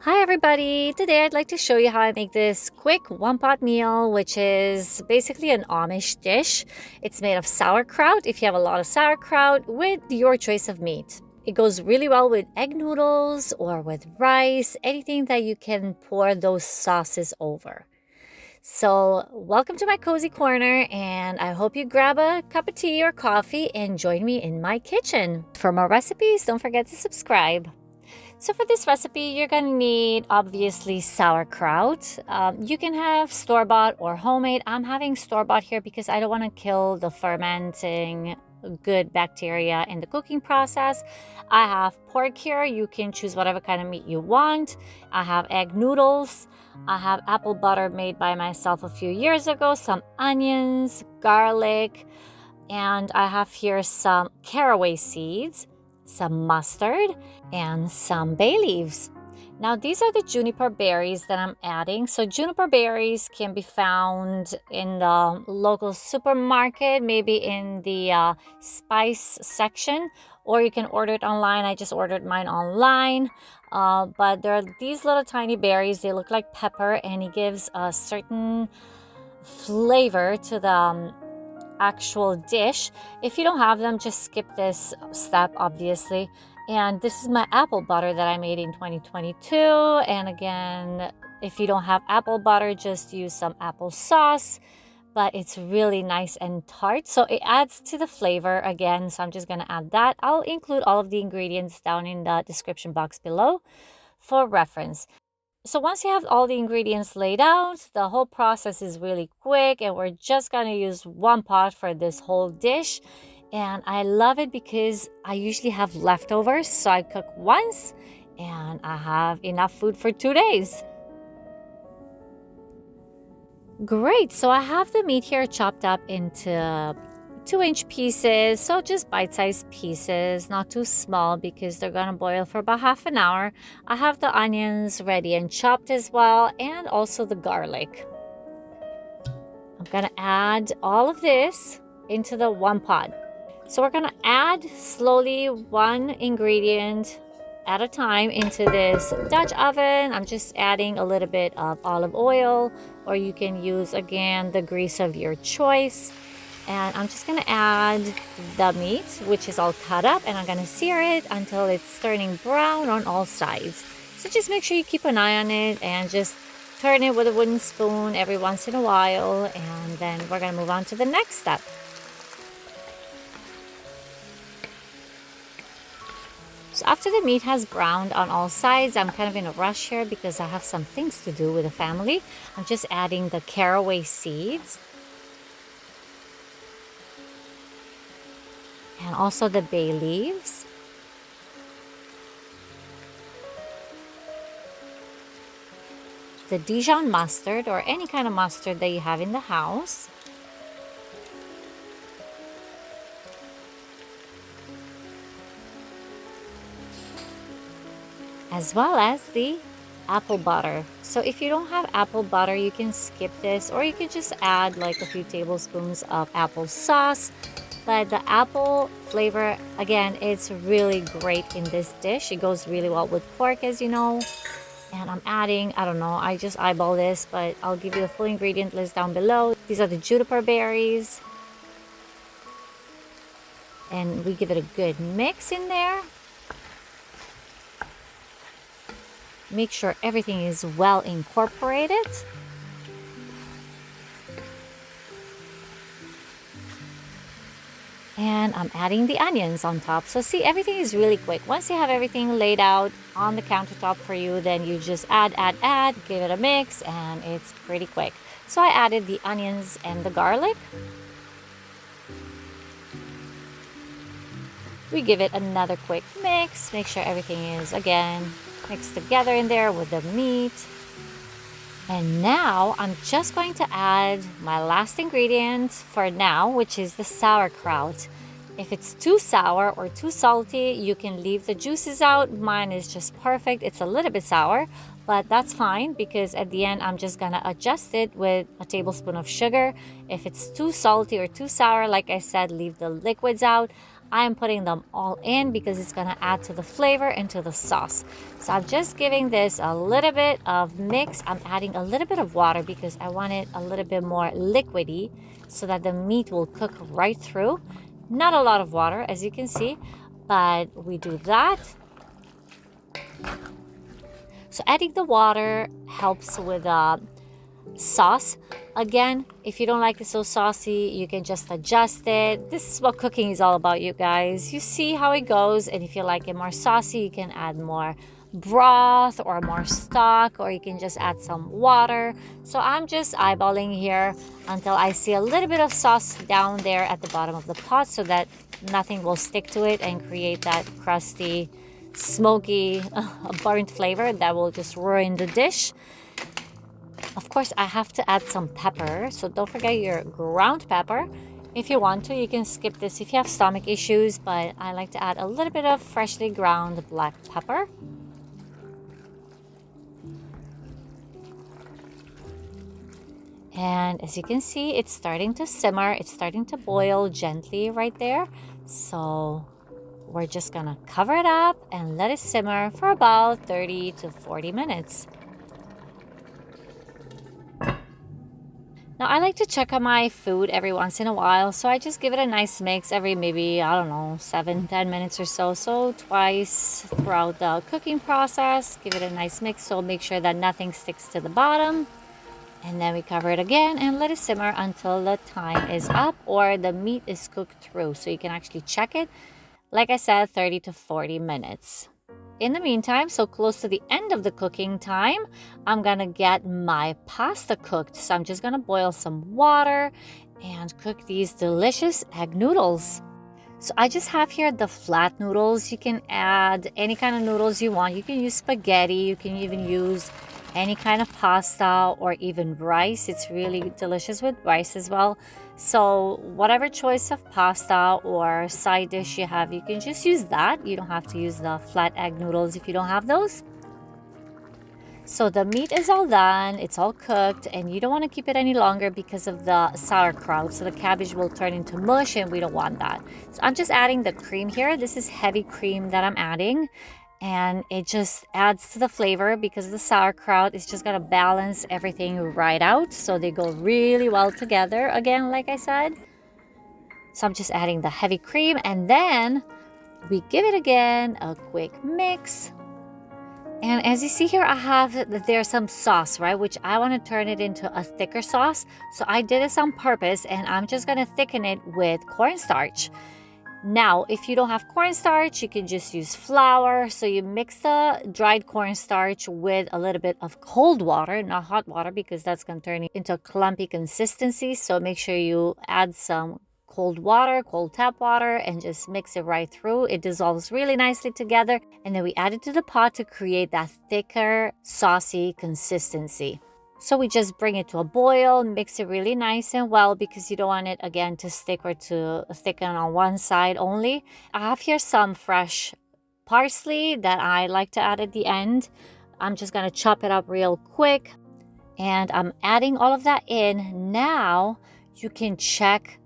Hi everybody! Today I'd like to show you how I make this quick one-pot meal, which is basically an Amish dish. It's made of sauerkraut, if you have a lot of sauerkraut, with your choice of meat. It goes really well with egg noodles or with rice, anything that you can pour those sauces over. So welcome to my cozy corner, and I hope you grab a cup of tea or coffee and join me in my kitchen. For more recipes, don't forget to subscribe. So for this recipe, you're going to need, obviously, sauerkraut. You can have store-bought or homemade. I'm having store-bought here because I don't want to kill the fermenting good bacteria in the cooking process. I have pork here. You can choose whatever kind of meat you want. I have egg noodles. I have apple butter made by myself a few years ago, some onions, garlic, and I have here some caraway seeds, some mustard, and some bay leaves. Now these are the juniper berries that I'm adding. So juniper berries can be found in the local supermarket, maybe in the spice section, or you can order it online. I just ordered mine online. But there are these little tiny berries. They look like pepper, and it gives a certain flavor to the actual dish. If you don't have them, just skip this step, obviously. And this is my apple butter that I made in 2022. And again, if you don't have apple butter, just use some apple sauce, but it's really nice and tart, so it adds to the flavor again. So I'm just gonna add that. I'll include all of the ingredients down in the description box below for reference. So once you have all the ingredients laid out, the whole process is really quick, and we're just going to use one pot for this whole dish. And I love it because I usually have leftovers, so I cook once and I have enough food for 2 days. Great, so I have the meat here chopped up into 2-inch pieces, so just bite-sized pieces, not too small because they're gonna boil for about half an hour. I have the onions ready and chopped as well, and also the garlic. I'm gonna add all of this into the one pot. So we're gonna add slowly one ingredient at a time into this Dutch oven. I'm just adding a little bit of olive oil, or you can use again the grease of your choice. And I'm just going to add the meat, which is all cut up, and I'm going to sear it until it's turning brown on all sides. So just make sure you keep an eye on it and just turn it with a wooden spoon every once in a while. And then we're going to move on to the next step. So after the meat has browned on all sides, I'm kind of in a rush here because I have some things to do with the family. I'm just adding the caraway seeds, and also the bay leaves, the Dijon mustard, or any kind of mustard that you have in the house, as well as the apple butter. So if you don't have apple butter, you can skip this, or you can just add like a few tablespoons of apple sauce. But the apple flavor, again, it's really great in this dish. It goes really well with pork, as you know. And I'm adding, I don't know, I just eyeball this, but I'll give you the full ingredient list down below. These are the juniper berries. And we give it a good mix in there. Make sure everything is well incorporated. And I'm adding the onions on top. So see, everything is really quick. Once you have everything laid out on the countertop for you, then you just add, give it a mix, and it's pretty quick. So I added the onions and the garlic. We give it another quick mix. Make sure everything is, again, mixed together in there with the meat. And now I'm just going to add my last ingredient for now, which is the sauerkraut. If it's too sour or too salty, you can leave the juices out. Mine is just perfect. It's a little bit sour, but that's fine because at the end, I'm just gonna adjust it with a tablespoon of sugar. If it's too salty or too sour, like I said, leave the liquids out. I'm putting them all in because it's going to add to the flavor and to the sauce. So I'm just giving this a little bit of mix. I'm adding a little bit of water because I want it a little bit more liquidy so that the meat will cook right through. Not a lot of water, as you can see, but we do that. So adding the water helps with sauce. Again, if you don't like it so saucy, you can just adjust it. This is what cooking is all about, you guys. You see how it goes, and if you like it more saucy, you can add more broth or more stock, or you can just add some water. So I'm just eyeballing here until I see a little bit of sauce down there at the bottom of the pot so that nothing will stick to it and create that crusty, smoky, burnt flavor that will just ruin the dish. Of course, I have to add some pepper, so don't forget your ground pepper. If you want to, you can skip this if you have stomach issues, but I like to add a little bit of freshly ground black pepper. And as you can see, it's starting to simmer. It's starting to boil gently right there. So we're just gonna cover it up and let it simmer for about 30 to 40 minutes. Now, I like to check on my food every once in a while, so I just give it a nice mix every maybe, I don't know, 7-10 minutes or so. So twice throughout the cooking process, give it a nice mix, so make sure that nothing sticks to the bottom. And then we cover it again and let it simmer until the time is up or the meat is cooked through. So you can actually check it, like I said, 30 to 40 minutes. In the meantime, so close to the end of the cooking time, I'm gonna get my pasta cooked. So I'm just gonna boil some water and cook these delicious egg noodles. So I just have here the flat noodles. You can add any kind of noodles you want. You can use spaghetti, you can even use any kind of pasta or even rice. It's really delicious with rice as well. So whatever choice of pasta or side dish you have, you can just use that. You don't have to use the flat egg noodles if you don't have those. So the meat is all done, it's all cooked, and you don't want to keep it any longer because of the sauerkraut. So the cabbage will turn into mush and we don't want that. So I'm just adding the cream here. This is heavy cream that I'm adding. And it just adds to the flavor because the sauerkraut is just going to balance everything right out. So they go really well together, again, like I said. So I'm just adding the heavy cream and then we give it again a quick mix. And as you see here, I have there's some sauce, right? Which I want to turn it into a thicker sauce. So I did this on purpose and I'm just going to thicken it with cornstarch. Now, if you don't have cornstarch, you can just use flour. So you mix the dried cornstarch with a little bit of cold water, not hot water, because that's going to turn it into a clumpy consistency. So make sure you add some cold water, cold tap water, and just mix it right through. It dissolves really nicely together. And then we add it to the pot to create that thicker, saucy consistency. So we just bring it to a boil, mix it really nice and well because you don't want it again to stick or to thicken on one side only. I have here some fresh parsley that I like to add at the end. I'm just going to chop it up real quick and I'm adding all of that in. Now you can check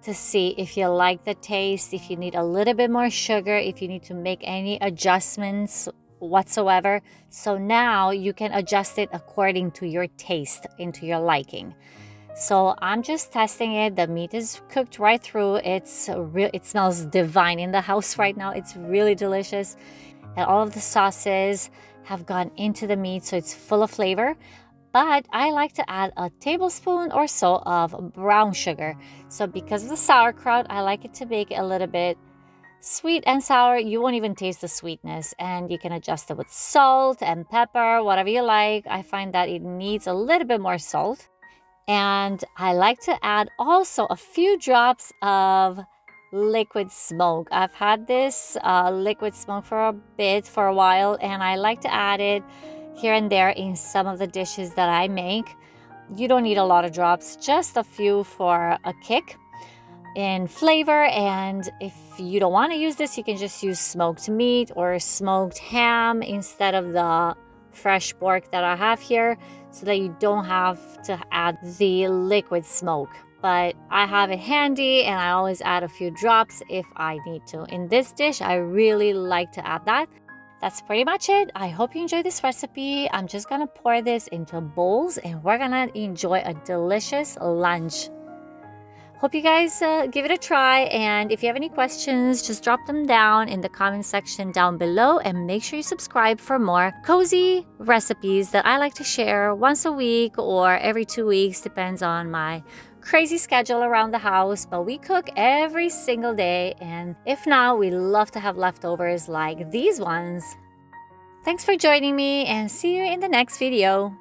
to see if you like the taste, if you need a little bit more sugar, if you need to make any adjustments whatsoever. So now you can adjust it according to your taste, into your liking. So I'm just testing it. The meat is cooked right through. It smells divine in the house right now. It's really delicious. And all of the sauces have gone into the meat, so it's full of flavor. But I like to add a tablespoon or so of brown sugar. So because of the sauerkraut, I like it to make it a little bit sweet and sour. You won't even taste the sweetness, and you can adjust it with salt and pepper, whatever you like. I find that it needs a little bit more salt. And I like to add also a few drops of liquid smoke. I've had this liquid smoke for a while, and I like to add it here and there in some of the dishes that I make. You don't need a lot of drops, just a few for a kick in flavor. And if you don't want to use this, you can just use smoked meat or smoked ham instead of the fresh pork that I have here, so that you don't have to add the liquid smoke. but I have it handy and I always add a few drops if I need to. In this dish, I really like to add that. That's pretty much it. I hope you enjoyed this recipe. I'm just gonna pour this into bowls and we're gonna enjoy a delicious lunch. Hope you guys give it a try, and if you have any questions, just drop them down in the comment section down below, and make sure you subscribe for more cozy recipes that I like to share once a week or every 2 weeks, depends on my crazy schedule around the house, but we cook every single day, and if not, we love to have leftovers like these ones. Thanks for joining me, and see you in the next video.